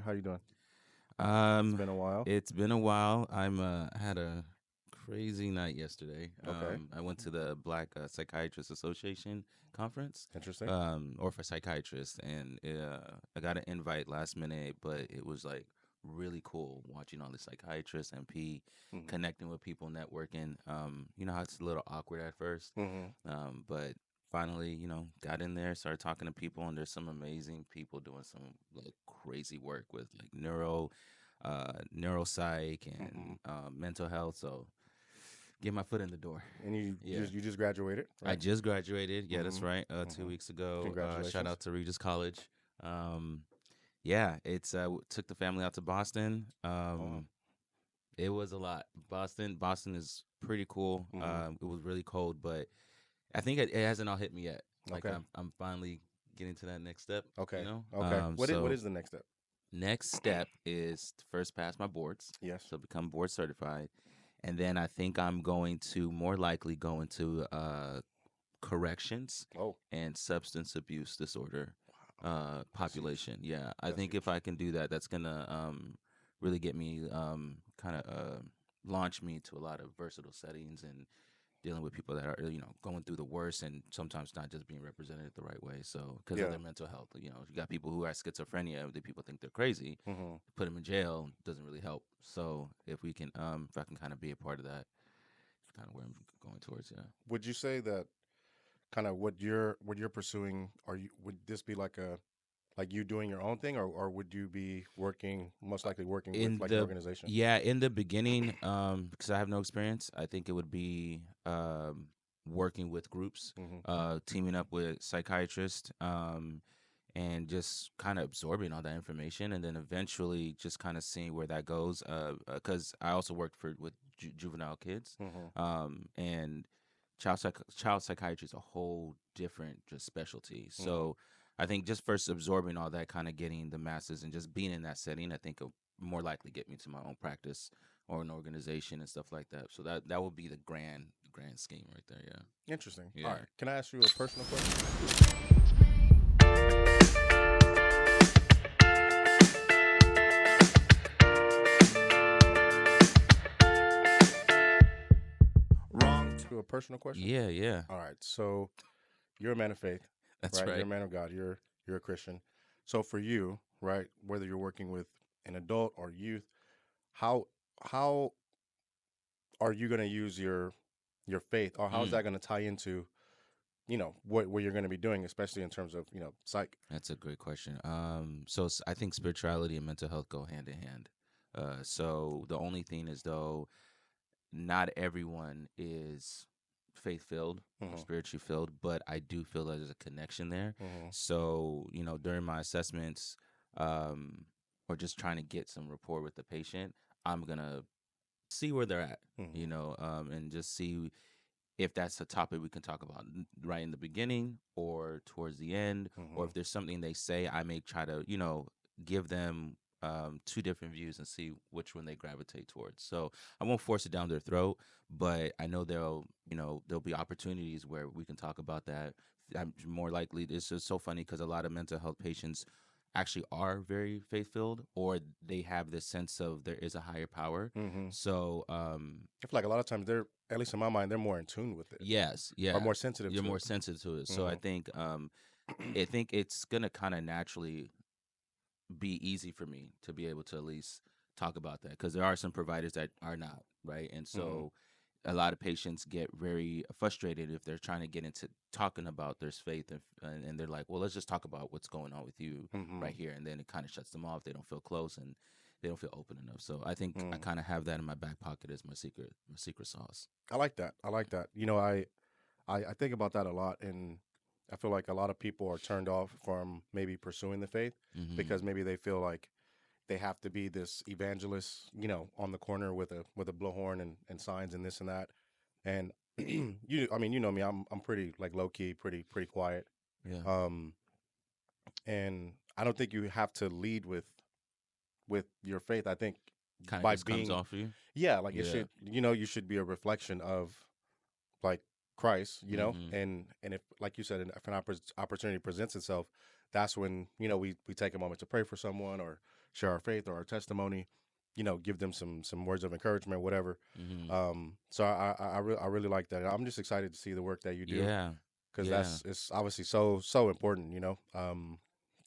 How you doing? It's Um, been a while. it's been a while. Had a crazy night yesterday. Okay. I went to the Black Psychiatrists Association conference, Interesting. or for psychiatrists, and I got an invite last minute, but it was like really cool watching all the psychiatrists, MP, Mm-hmm. connecting with people, networking. You know how it's a little awkward at first, Mm-hmm. but finally, got in there, started talking to people, and there's some amazing people doing some like crazy work with like neuropsych Mm-hmm. and mental health. So get my foot in the door. And you Yeah. you just graduated, I right? just graduated. Yeah, Mm-hmm. that's right. Two Mm-hmm. weeks ago. Shout Congratulations. out to Regis College. Um, yeah, took the family out to Boston. Oh, wow. It was a lot. Boston is pretty cool. Mm-hmm. It was really cold, but I think it hasn't all hit me yet. Like Okay. I'm finally getting to that next step. Okay. Okay. What So is the next step? next step is to first pass my boards, Yes. so become board certified, and then I think I'm going to more likely go into corrections Oh, and substance abuse disorder wow. That's huge. population. Yeah, I That's think if huge. I can do that, that's gonna really get me kind of launch me to a lot of versatile settings and dealing with people that are going through the worst and sometimes not just being represented the right way. So because of Yeah. their mental health, you got people who have schizophrenia, the people think they're crazy, Mm-hmm. put them in jail doesn't really help. So if I can kind of be a part of that, it's kind of where I'm going towards. Yeah. Would you say that kind of what you're pursuing? Are you would this be like a like you doing your own thing, or would you be working most likely working with In like an the organization? Yeah, in the beginning, because I have no experience, I think it would be working with groups, Mm-hmm. teaming up with psychiatrists, and just kind of absorbing all that information, and then eventually just kind of seeing where that goes. Because I also worked with juvenile kids, Mm-hmm. and child psychiatry is a whole different just specialty. Mm-hmm. So I think just first absorbing all that, kind of getting the masses, and just being in that setting, I think it'll more likely get me to my own practice or an organization and stuff like that. So that would be the grand scheme right there. Interesting. Yeah. All Yeah. right. Can I ask you a personal question? Wrong. To a personal question. Yeah, yeah. All right. So you're a man of faith, That's right? You're a right. man of God. You're a Christian. So for you, right, whether you're working with an adult or youth, how how are you going to use your faith, or how is Mm, that going to tie into what you're going to be doing, especially in terms of psych. that's a great question. I think spirituality and mental health go hand in hand. So the only thing is though, not everyone is faith filled or Hmm. spiritually filled, but I do feel that there's a connection there. Hmm. So, during my assessments, um, or just trying to get some rapport with the patient, I'm going to see where they're at, Hmm. and just see if that's a topic we can talk about right in the beginning or towards the end, or Hmm. if there's something they say, I may try to, give them two different views and see which one they gravitate towards. So I won't force it down their throat, but I know there'll be opportunities where we can talk about that. I'm more likely. It's just so funny because a lot of mental health patients actually are very faith filled, or they have this sense of there is a higher power. Hmm. So I feel like a lot of times they're, at least in my mind, they're more in tune with it, yes, or yeah, more sensitive you're to more it. sensitive to it. So Hmm. I think it's gonna kind of naturally be easy for me to be able to at least talk about that, because there are some providers that are not, right, and Hmm. so a lot of patients get very frustrated if they're trying to get into talking about their faith, and they're like, well, let's just talk about what's going on with you Hmm. right here, and then it kind of shuts them off. They don't feel close and they don't feel open enough. So I think I Hmm. kind of have that in my back pocket as my secret sauce. I like that. I like that. I think about that a lot, and I feel like a lot of people are turned off from maybe pursuing the faith because Hmm. maybe they feel like they have to be this evangelist, on the corner with a blowhorn and signs and this and that. And I mean, you know me, I'm pretty like low key, pretty quiet. Yeah, Um, and I don't think you have to lead with your faith. I think kind of by just comes being, off of you. yeah, like it Yeah. should, you should be a reflection of like Christ, Hmm. and if, like you said, if an opportunity presents itself, that's when we take a moment to pray for someone or share our faith or our testimony, give them some words of encouragement, whatever. Mm-hmm. So I really like that. I'm just excited to see the work that you do, Yeah. because Yeah. it's obviously so important.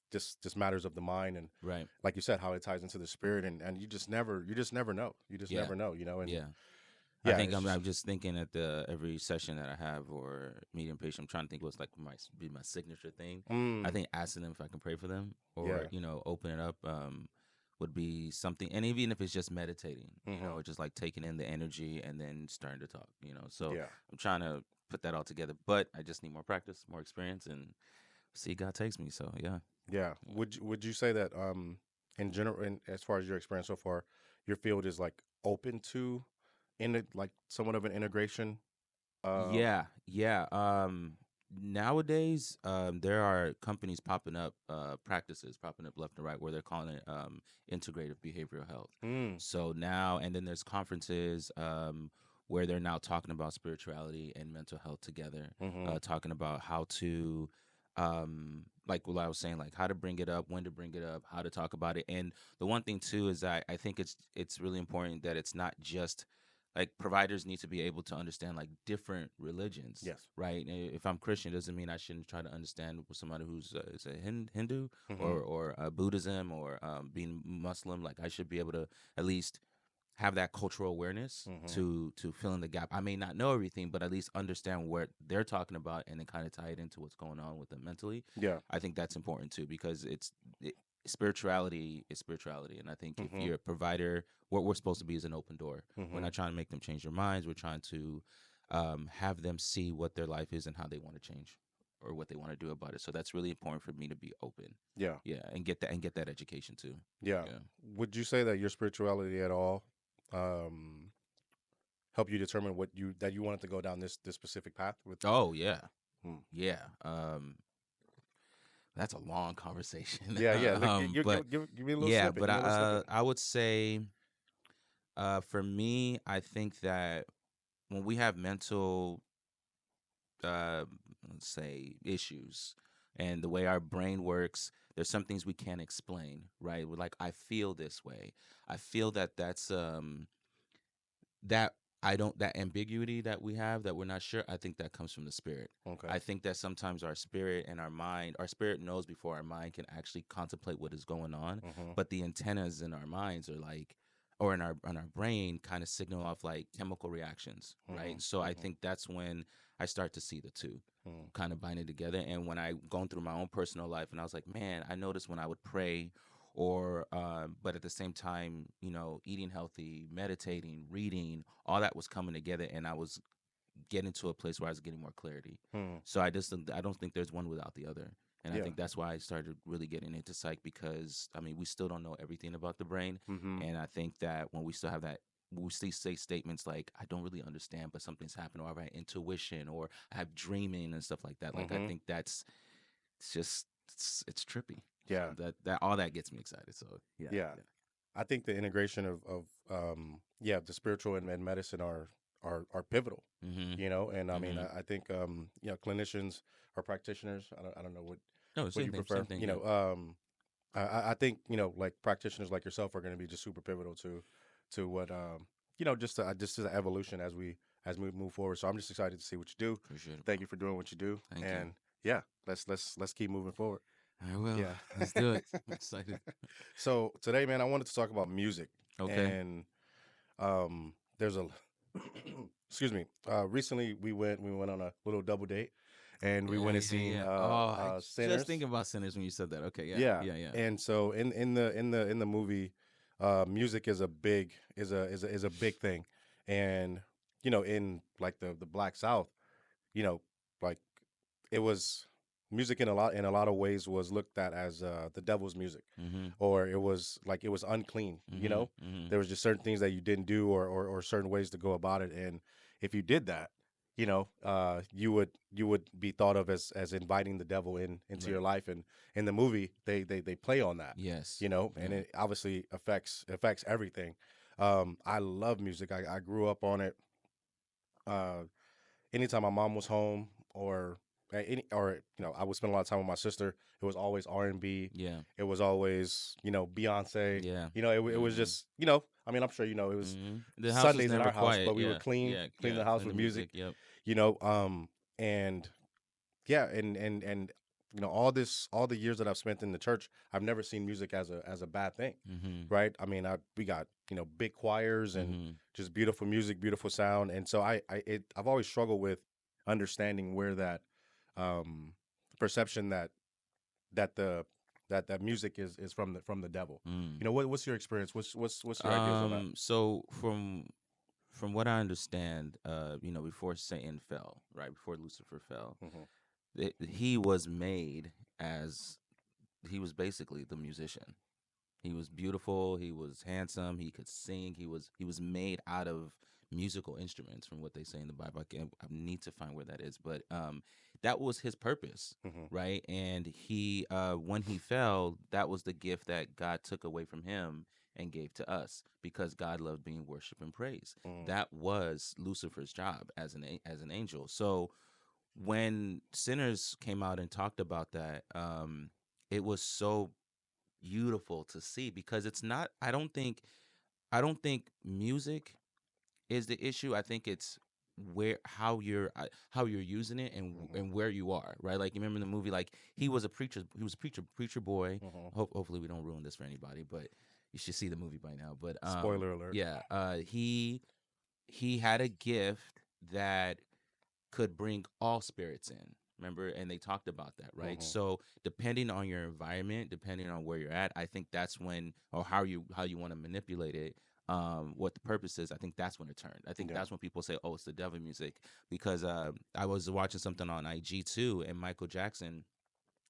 Just matters of the mind, and Right. like you said, how it ties into the spirit, and you just never know. You just Yeah. never know. And Yeah. I yeah, think it's just I'm just thinking at the every session that I have or medium patient, I'm trying to think what's like be my signature thing. I mm, think asking them if I can pray for them or yeah. open it up would be something. And even if it's just meditating, Hmm. or just like taking in the energy and then starting to talk. So Yeah. I'm trying to put that all together, but I just need more practice, more experience, and see God takes me. So yeah. Yeah. Would you say that in general, in as far as your experience so far, your field is like open to in it like somewhat of an integration? Uh Yeah, yeah. Nowadays, there are companies popping up, practices popping up left and right where they're calling it integrative behavioral health. mm, So now, and then there's conferences where they're now talking about spirituality and mental health together, mhm. talking about how to, like what I was saying, like how to bring it up, when to bring it up, how to talk about it. And the one thing too is I think it's really important that it's not just like providers need to be able to understand like different religions, Yes. right? If I'm Christian, doesn't mean I shouldn't try to understand with somebody who's is a Hindu Mhm. or Buddhism or being Muslim. Like I should be able to at least have that cultural awareness Mhm. to fill in the gap. I may not know everything, but at least understand what they're talking about and then kind of tie it into what's going on with them mentally. Yeah. I think that's important too because it, spirituality is spirituality, and I think if Mhm. you're a provider, what we're supposed to be is an open door. We're Mhm. not trying to make them change their minds. We're trying to have them see what their life is and how they want to change or what they want to do about it. So that's really important for me to be open. Yeah. Yeah, and get that education too. Yeah. Yeah. Would you say that your spirituality at all um help you determine what you wanted to go down this specific path with? Oh yeah. Hmm. Yeah. That's a long conversation. Yeah, yeah. Like, But give me a little yeah, snippet. but Give me a little snippet. I would say for me, I think that when we have mental uh let's say issues and the way our brain works, there's some things we can't explain, right? We're like I feel this way. I feel that that I don't that ambiguity that we have that we're not sure, I think that comes from the spirit. Okay. I think that sometimes our spirit and our mind, our spirit knows before our mind can actually contemplate what is going on, Mhm. but the antennas in our minds are like or in our brain kind of signal off like chemical reactions, right? Mhm. So I Mhm. think that's when I start to see the two Mhm. kind of binding together. And when I gone through my own personal life and I was like, man, I noticed when I would pray or but at the same time, eating healthy, meditating, reading, all that was coming together and I was getting to a place where I was getting more clarity. Mhm. So I don't think there's one without the other. And I Yeah. think that's why I started really getting into psych because I mean we still don't know everything about the brain. Mhm. And I think that when we still have that we still say statements like I don't really understand, but something's happened, or I have intuition, or I have dreaming and stuff like that. Like I Mhm. think that's it's just it's trippy. So Yeah. that all that gets me excited. So yeah, Yeah. yeah. I think the integration of yeah, the spiritual and medicine are pivotal, Mhm. and I mean, Mhm. I think clinicians or practitioners, I don't know No, what same you thing. Same prefer, thing. Yeah. I think like practitioners like yourself are going to be just super pivotal to what just to the evolution as we move forward. So I'm just excited to see what you do. Appreciate it, Thank bro. you for doing what you do, Thank you. and yeah, let's keep moving forward. I will. Yeah. Let's do it. I'm excited. So today, man, I wanted to talk about music, Okay. and there's a excuse me. Recently, we went on a little double date, and we Yeah, went and yeah, seen yeah. Oh, I just Sinners. thinking about sinners when you said that. Okay, yeah, Yeah, yeah, yeah. and so in the movie, music is a big is a big thing, and in like the Black South, you know, like it was music in a lot of ways was looked at as the devil's music, Mhm. or it was unclean. Mhm. Mhm. There was just certain things that you didn't do, or certain ways to go about it, and if you did that, you would be thought of as inviting the devil into your Right. life. And in the movie, they play on that, Yes. and Yeah. it obviously affects everything. I love music. I grew up on it. uh Anytime my mom was home, or or I would spend a lot of time with my sister. It was always R&B. Yeah. It was always Beyonce. Yeah. It was Mhm. just I mean, I'm sure it was The house was Sundays at never our house, quiet. but we would Yeah. clean Yeah. clean Yeah. the house Clean with the music. music. Yep. You know, and yeah, and all the years that I've spent in the church, I've never seen music as a bad thing, Mhm. right? I mean, we got big choirs and Mhm. just beautiful music, beautiful sound, and so I've always struggled with understanding where that um, perception that that music is from the devil. Mm. What's your experience? What's your ideas on that? So from what I understand, before Satan fell, right before Lucifer fell, Hmm. he was made as he was basically the musician. He was beautiful. He was handsome. He could sing. He was made out of musical instruments, from what they say in the Bible. I need to find where that is, but that was his purpose, Hmm. right? And when he fell, that was the gift that God took away from him and gave to us, because God loved being worshipped and praised. Hmm. That was Lucifer's job as as an angel. So when sinners came out and talked about that, it was so beautiful to see, because it's not I don't think music is the issue. I think it's where how you're using it, Hmm. and where you are, right? Like, you remember in the movie, like, he was a preacher boy. Hmm. Hopefully we don't ruin this for anybody, but you should see the movie by now. But Spoiler alert. yeah, he had a gift that could bring all spirits in. Remember, and they talked about that, right? Hmm. So depending on your environment, depending on where you're at, I think that's when, or how you want to manipulate it, what the purpose is. I think that's when it turned. I think Yeah. that's when people say, "Oh, it's the devil music," because I was watching something on IG too, and Michael Jackson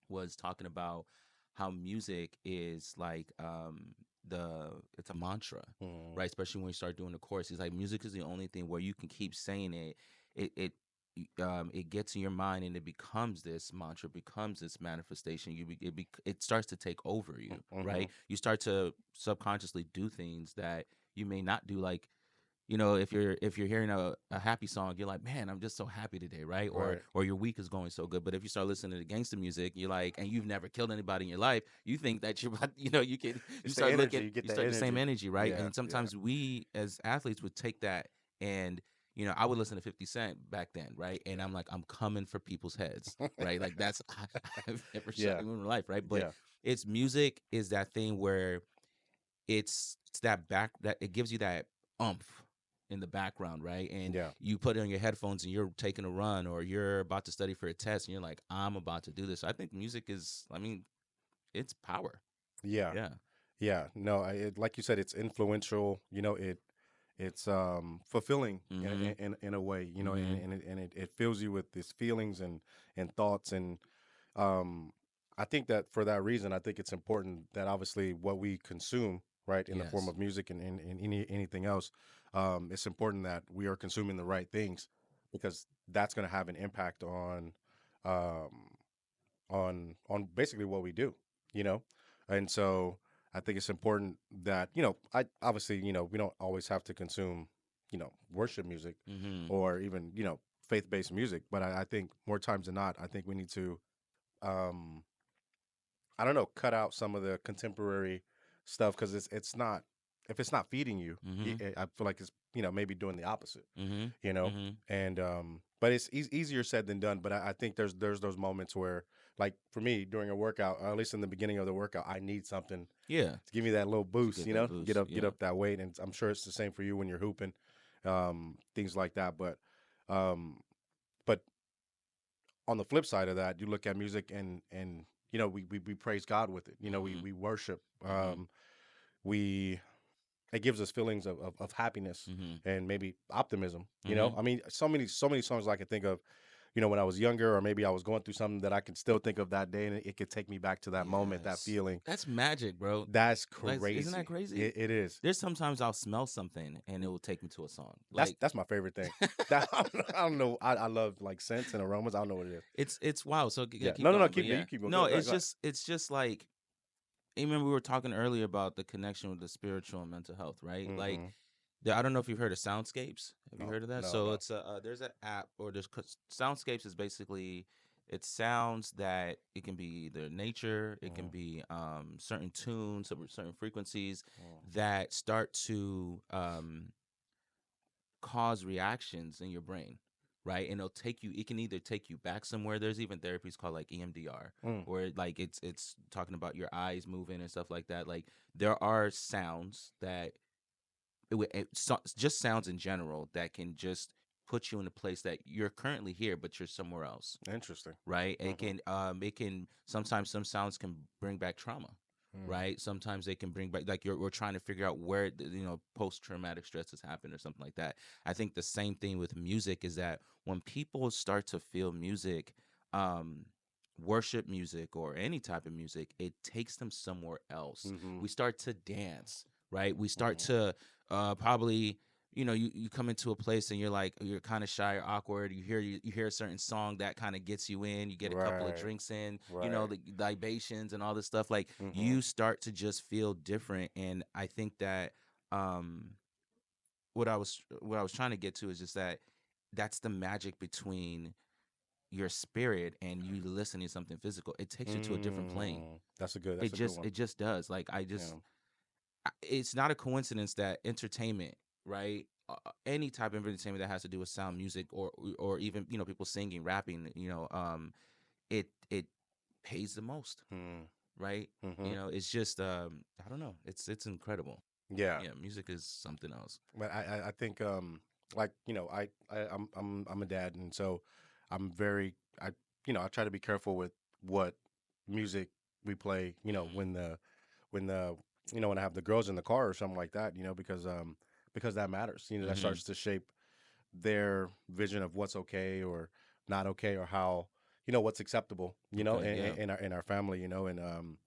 was talking about how music is like the it's a mantra, Hmm. right? Especially when you start doing the chorus. He's like, music is the only thing where you can keep saying it. It gets in your mind, and it becomes this mantra, becomes this manifestation. It starts to take over you, Hmm. right? You start to subconsciously do things that you may not do, like, if you're hearing a happy song, you're like, man, I'm just so happy today, right? or Right. or your week is going so good. But if you start listening to gangster music, you're like, and you've never killed anybody in your life, you think that you're about, you It's the start energy. looking, You get you the start the same energy. energy, right? Yeah. And Yeah. sometimes we as athletes would take that, and I would listen to 50 Cent back then, right? And I'm like, I'm coming for people's heads, right? Like, that's I've never shot Yeah. anyone in my life, right? But Yeah. it's music is that thing where it's that back that it gives you that umph in the background, right? And Yeah. you put it on your headphones and you're taking a run, or you're about to study for a test, and you're like, I'm about to do this. I think music is, I mean, it's power. Yeah. Yeah. Yeah. No, like you said, it's influential. It's fulfilling Mm-hmm. in a way. Mm-hmm. And it fills you with these feelings and thoughts. And um, I think that for that reason, I think it's important that obviously what we consume, right, in the form Yes. of music and anything else, it's important that we are consuming the right things, because that's going to have an impact um, on basically what we do, you know. And so I think it's important that I obviously we don't always have to consume worship music Mm-hmm. or even faith-based music, but I think more times than not, I think we need to um I don't know, cut out some of the contemporary stuff, because it's not, if it's not feeding you, Mm-hmm. I feel like it's maybe doing the opposite, Mm-hmm. you know. Mm-hmm. And but it's easier said than done. But I think there's those moments where, like for me during a workout, or at least in the beginning of the workout, I need something Yeah. to give me that little To boost, get that get boost. up Yeah. that weight. And I'm sure it's the same for you when you're hooping, things like that. Um but on the flip side of that, you look at music, and we praise God with it. Mm-hmm. We worship. Mm-hmm. We It gives us feelings of happiness Mm-hmm. and maybe optimism. Mm-hmm. I mean, so many songs I could think of. When I was younger, or maybe I was going through something, that I can still think of that day, and it could take me back to that moment, that Yes. feeling. That's magic, bro. That's Isn't that crazy. crazy? It is. There's sometimes I'll smell something and it will take me to a song. That's Like, that's my favorite thing. That I don't know. I love like scents and aromas. I don't know what it is. it's wild. So Yeah. keep No, no, no. going. But Keep yeah, you keep going. no, Go ahead. it's just like, even we were talking earlier about the connection with the spiritual and mental health, right? Like, Mm-hmm. I don't know if you've heard of Soundscapes. Have you No, heard of that? no, So no. it's there's an app, or Soundscapes is basically It's sounds that it can be either nature, it can Mm-hmm. be certain tunes or certain frequencies Mm. that start to cause reactions in your brain, right? And it'll take you. It can either take you back somewhere. There's even therapies called like EMDR, Mm. where like it's talking about your eyes moving and stuff like that. Like there are sounds that just sounds in general that can just put you in a place that you're currently here, but you're somewhere else, Interesting. right? Mm-hmm. It can sometimes some sounds can bring back trauma, Mm. right? Sometimes they can bring back like we're trying to figure out where post traumatic stress has happened or something like that. I think the same thing with music is that when people start to feel music, um, worship music or any type of music, it takes them somewhere else. Mm-hmm. We start to dance, right? We start Mm-hmm. to probably you come into a place and you're kind of shy or awkward. You hear a certain song that kind of gets you in. You get a couple of Right. drinks in, Right. the libations and all this stuff. Like Mm-hmm. you start to just feel different. And I think that um, what I was trying to get to is just that that's the magic between your spirit and you listening to something physical. It takes you to a different plane. Mm. That's a good. It That's a good just one. it just does. Like Yeah. it's not a coincidence that entertainment, right? Any type of entertainment that has to do with sound, music, or even people singing, rapping, it pays the most, Mm. right? Mm-hmm. It's just I don't know. It's incredible. Yeah. Yeah, music is something else. But I think like I'm a dad, and so I'm very I I try to be careful with what music we play. Hmm. When the when I have the girls in the car or something like that. Because that matters. That Hmm. starts to shape their vision of what's okay or not okay, or how what's acceptable. Okay. Yeah. In our family. And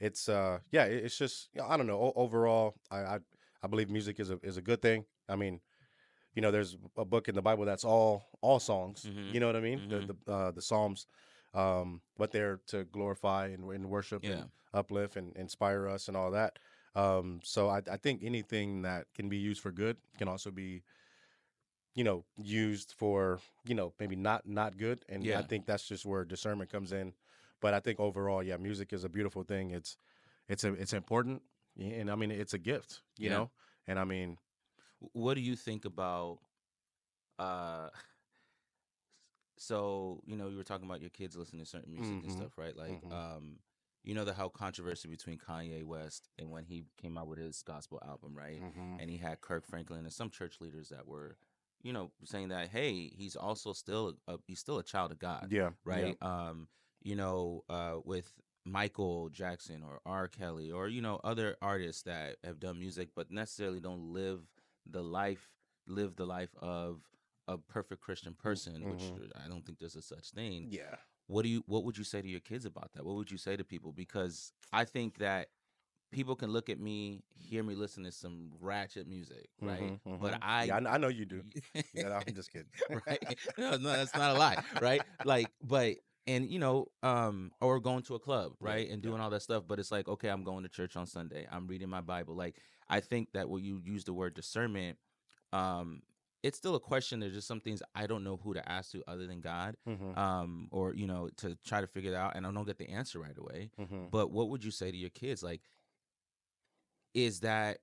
it's yeah, it's just I don't know. Overall, I believe music is a good thing. I mean, there's a book in the Bible that's all songs. Hmm. You know what I mean? Hmm. The Psalms, but they're to glorify and worship Yeah. and uplift and inspire us and all that. So I think anything that can be used for good can also be used for maybe not good. And I Yeah. think that's just where discernment comes in. But I think overall, yeah, music is a beautiful thing. It's important, and I mean it's a gift. Yeah. And I mean, What do you think about uh so you were talking about your kids listening to certain music and mm-hmm, stuff, right? Like mm-hmm, the how controversy between Kanye West and when he came out with his gospel album, right? mm-hmm. And he had Kirk Franklin and some church leaders that were saying that, hey, he's also still he's still a child of God, Yeah, yeah. right? With Michael Jackson or R. Kelly or other artists that have done music but necessarily don't the life live the life of a perfect Christian person, which Mm-hmm. I don't think there's a such thing. Yeah. What would you say to your kids about that? What would you say to people? Because I think that people can look at me, hear me listen to some ratchet music, right? Mm-hmm, But mm-hmm. Yeah, I know you do. Yeah, I'm just kidding. right? No, that's not a lie, right? Like, but and or going to a club, Yeah, right, and yeah. doing all that stuff. But it's like, okay, I'm going to church on Sunday. I'm reading my Bible. Like, I think that when you use the word discernment, um, it's still a question. There's just some things I don't know who to ask to other than God, Mm-hmm, or to try to figure it out, and I don't get the answer right away. mm-hmm, But what would you say to your kids? Like, is that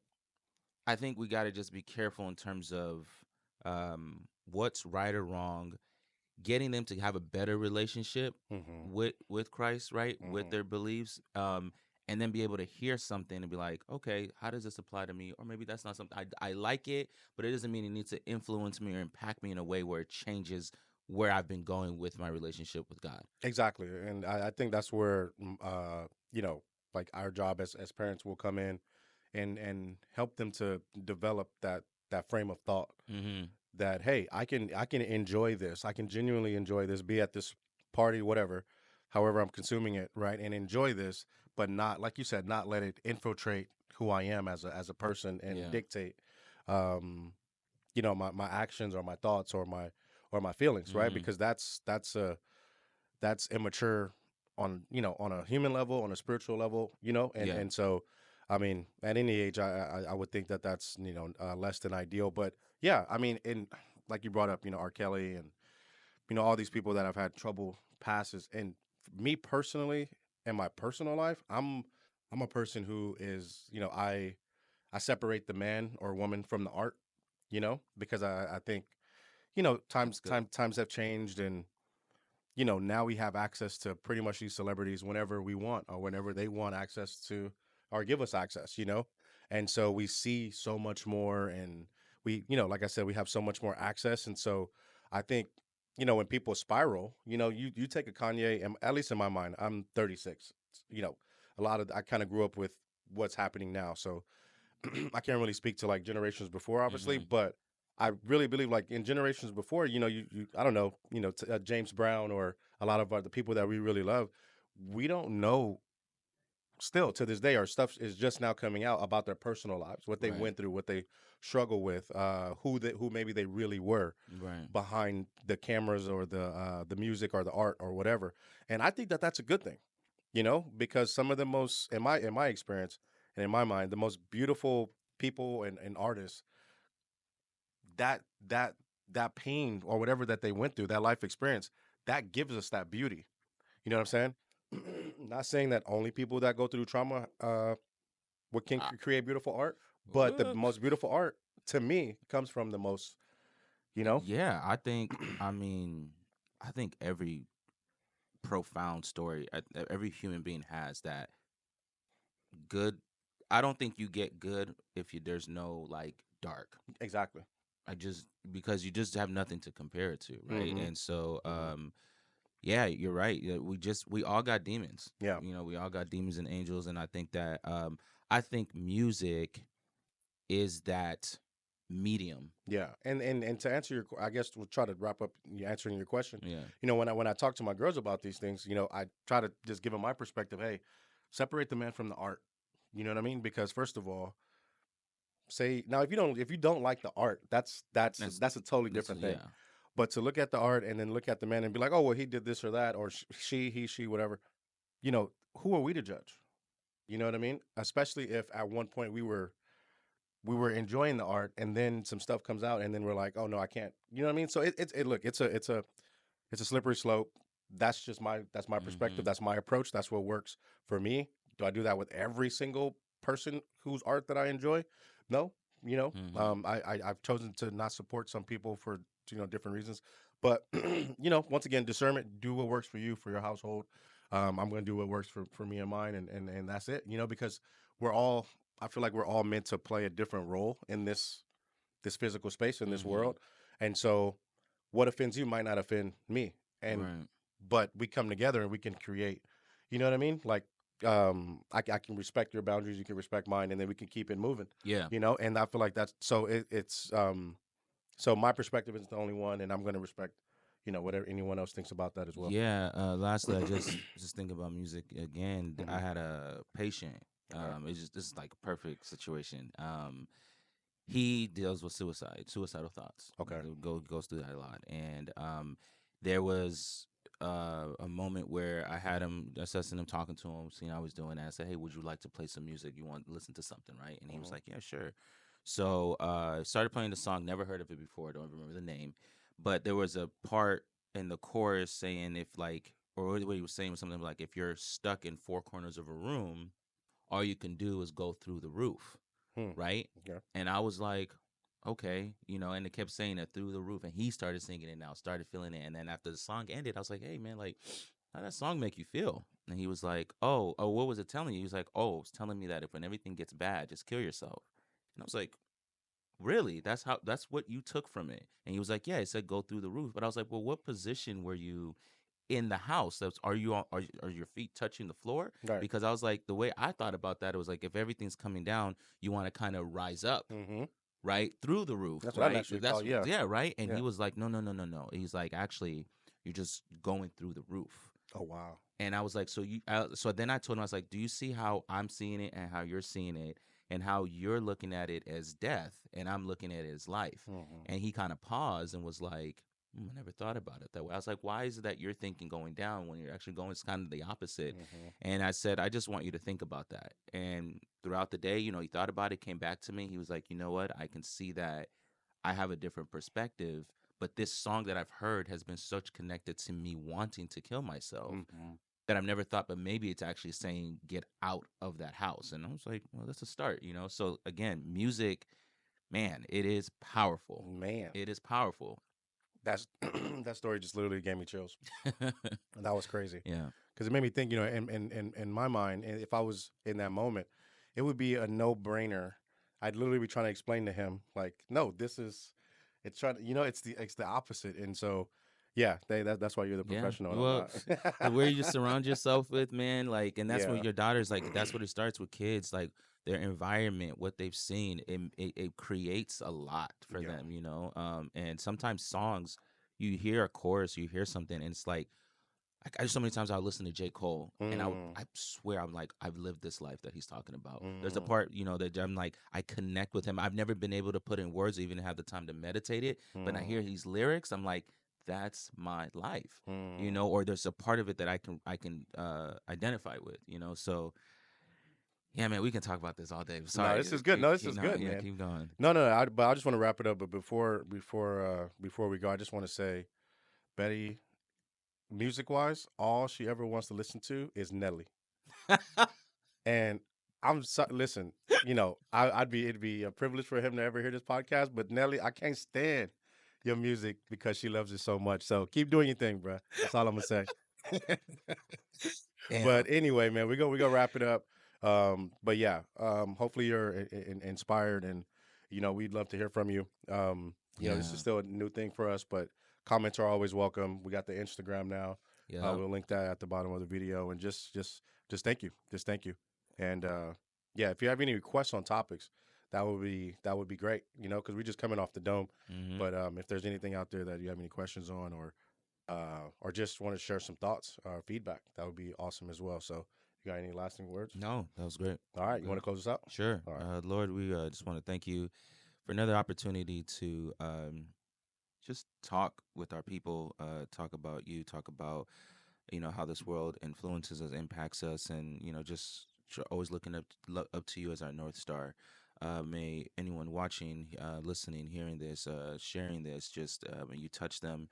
I think we got to just be careful in terms of what's right or wrong, getting them to have a better relationship mm-hmm, with Christ, right? With mm-hmm. their beliefs, and then be able to hear something and be like, okay, how does this apply to me? Or maybe that's not something I like it, but it doesn't mean it needs to influence me or impact me in a way where it changes where I've been going with my relationship with God. Exactly, and I think that's where like our job as parents will come in and help them to develop that frame of thought Mm-hmm. that hey, I can enjoy this. I can genuinely enjoy this. Be at this party, whatever, however I'm consuming it, right, and enjoy this, but not like you said, not let it infiltrate who I am as a person and Yeah. dictate, um, my actions or my thoughts or my feelings, right? Mm-hmm. Because that's immature on on a human level, on a spiritual level, and Yeah. so I mean at any age I would think that that's less than ideal. But yeah, I mean, in like you brought up, R. Kelly and all these people that I've had trouble passes. And me personally, in my personal life, I'm a person who is, I separate the man or woman from the art, because I think, That's good. times have changed, and now we have access to pretty much these celebrities whenever we want or whenever they want access to or give us access, and so we see so much more, and we, like I said, we have so much more access, and so I think, when people spiral, you take a Kanye, and at least in my mind, I'm 36, a lot of I kind of grew up with what's happening now, so I can't really speak to like generations before, obviously, Hmm. but I really believe like in generations before, you I don't know, James Brown or a lot of the people that we really love, we don't know still to this day. Our stuff is just now coming out about their personal lives, what they Right. went through, what they struggle with, who maybe they really were Right. behind the cameras or the music or the art or whatever. And I think that that's a good thing, because some of the most in my experience and in my mind, the most beautiful people and artists, that that that pain or whatever that they went through, that life experience, that gives us that beauty. You know what I'm saying? Not saying that only people that go through trauma what can I, create beautiful art, but the uh, most beautiful art to me comes from the most, you know. yeah, I mean, I think every profound story, every human being has that good. I don't think you get good if there's no like dark. Exactly. I just because you just have nothing to compare it to, right? Mm-hmm. And so, Mm-hmm. yeah, you're right. Yeah, we all got demons. Yeah. We all got demons and angels, and I think that I think music is that medium. Yeah, and to answer I guess we'll try to wrap up answering your question. Yeah. When I talk to my girls about these things, I try to just give them my perspective. Hey, separate the man from the art. You know what I mean? Because first of all, say now if you don't like the art, That's that's a totally that's different thing. yeah. But to look at the art and then look at the man and be like, oh well, he did this or that, or she, he, she, whatever. Who are we to judge? You know what I mean? Especially if at one point we were enjoying the art and then some stuff comes out and then we're like, oh no, I can't. You know what I mean? So look, it's a slippery slope. That's my perspective. Mhm. That's my approach. That's what works for me. Do I do that with every single person whose art that I enjoy? No. Mhm. I've chosen to not support some people for different reasons. But once again, discernment. Do what works for you for your household. I'm going to do what works for me and mine, and that's it. Because we're all. I feel like we're all meant to play a different role in this physical space in this Mhm. world, and so what offends you might not offend me, and Right. but we come together and we can create. You know what I mean? Like, I can respect your boundaries, you can respect mine, and then we can keep it moving. Yeah. And I feel like that's so it's so my perspective is the only one, and I'm going to respect whatever anyone else thinks about that as well. Yeah. Lastly, I just think about music again. Hmm. I had a patient. Okay. It's just this is like a perfect situation. He deals with suicidal thoughts. Okay. Goes through that a lot, and there was a moment where I had him assessing him, talking to him, seeing how he's doing. And I said, "Hey, would you like to play some music? You want to listen to something, right?" And he was Hmm. like, "Yeah, sure." So started playing the song. Never heard of it before. Don't remember the name, but there was a part in the chorus saying if like, or what he was saying was something like, if you're stuck in four corners of a room, all you can do is go through the roof, Hmm. right? Yeah. And I was like, okay, and it kept saying that through the roof, and he started singing it now, started feeling it, and then after the song ended, I was like, hey man, like, how that song make you feel? And he was like, oh, what was it telling you? He was like, oh, it's telling me that if when everything gets bad, just kill yourself. And I was like, really? That's what you took from it? And he was like, yeah, it said go through the roof. But I was like, well, what position were you in the house? Are you on, are your feet touching the floor? Right. Because I was like, the way I thought about that, it was like if everything's coming down, you want to kind of rise up, Hmm. right, through the roof, That's what I right? naturally call. That's Yeah. yeah, right. And Yeah. he was like, no, no, no, no, no. He's like, actually, you're just going through the roof. Oh wow. And I was like, so then I told him, I was like, do you see how I'm seeing it and how you're seeing it and how you're looking at it as death and I'm looking at it as life? Hmm. And he kind of paused and was like, I never thought about it that way. I was like, why is it that you're thinking going down when you're actually going? It's kind of the opposite. Hmm. And I said, I just want you to think about that. And throughout the day, he thought about it, came back to me. He was like, you know what? I can see that I have a different perspective, but this song that I've heard has been such connected to me wanting to kill myself Mhm. that I've never thought, but maybe it's actually saying get out of that house. And I was like, well, that's a start, you know? So again, music, man, it is powerful. Man, It is powerful. that's that story just literally gave me chills. And that was crazy Yeah. because it made me think. You know, in my mind, if I was in that moment, it would be a no brainer. I'd literally be trying to explain to him like, no, this is. It's trying. You know, it's the opposite. And so, yeah, that's why you're the Yeah. professional and I'm Well, the not. where you surround yourself with, man, like, and that's what Yeah. your daughters like. That's what it starts with kids, like their environment, what they've seen. It creates a lot for Yeah. them, you know. And sometimes songs, you hear a chorus, you hear something, and it's like I just so many times I would listen to J. Cole, and Mm, I swear I'm like I've lived this life that he's talking about. There's a mm, part, you know, that I'm like I connect with him. I've never been able to put in words, or even have the time to meditate it, but I hear mm, these lyrics, I'm like, that's my life, you mm. know. Or there's a part of it that I can identify with, you know. So yeah, man, we can talk about this all day. No, Sorry, this is good. No, this keep is no, good, yeah, man. keep going. No. But I just want to wrap it up. But before we go, I just want to say, Betty, music wise, all she ever wants to listen to is Nelly. And listen, you know, it'd be a privilege for him to ever hear this podcast. But Nelly, I can't stand your music because she loves it so much. So keep doing your thing, bro. That's all I'm gonna say. Damn. But anyway, man, we go wrap it up. But yeah, hopefully you're inspired, and you know we'd love to hear from you. You know, this is Yeah. still a new thing for us, but comments are always welcome. We got the Instagram now. Yeah. We'll link that at the bottom of the video, and just thank you, just thank you. And yeah, if you have any requests on topics, that would be great. You know, because we're just coming off the dome. Mm-hmm. But if there's anything out there that you have any questions on, or just want to share some thoughts or feedback, that would be awesome as well. So, you got any lasting words? No, that was great. All right, you want Good. to close us out? Sure. All right. Lord, we just want to thank you for another opportunity to just talk with our people, talk about you, talk about, you know, how this world influences us, impacts us, and, you know, just always looking up to you as our North Star. May anyone watching, listening, hearing this, sharing this, just may you touch them,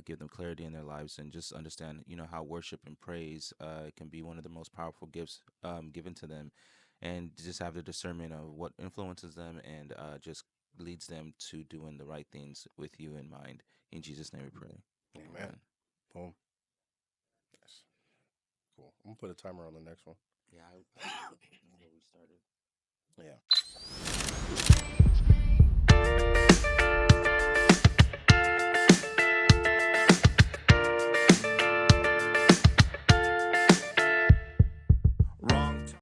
give them clarity in their lives, and just understand, you know, how worship and praise can be one of the most powerful gifts given to them, and just have the discernment of what influences them and just leads them to doing the right things with you in mind. In Jesus' name we pray. Amen. Amen. Boom. Nice. Cool. I'm gonna put a timer on the next one. Yeah, I know where we started. Yeah.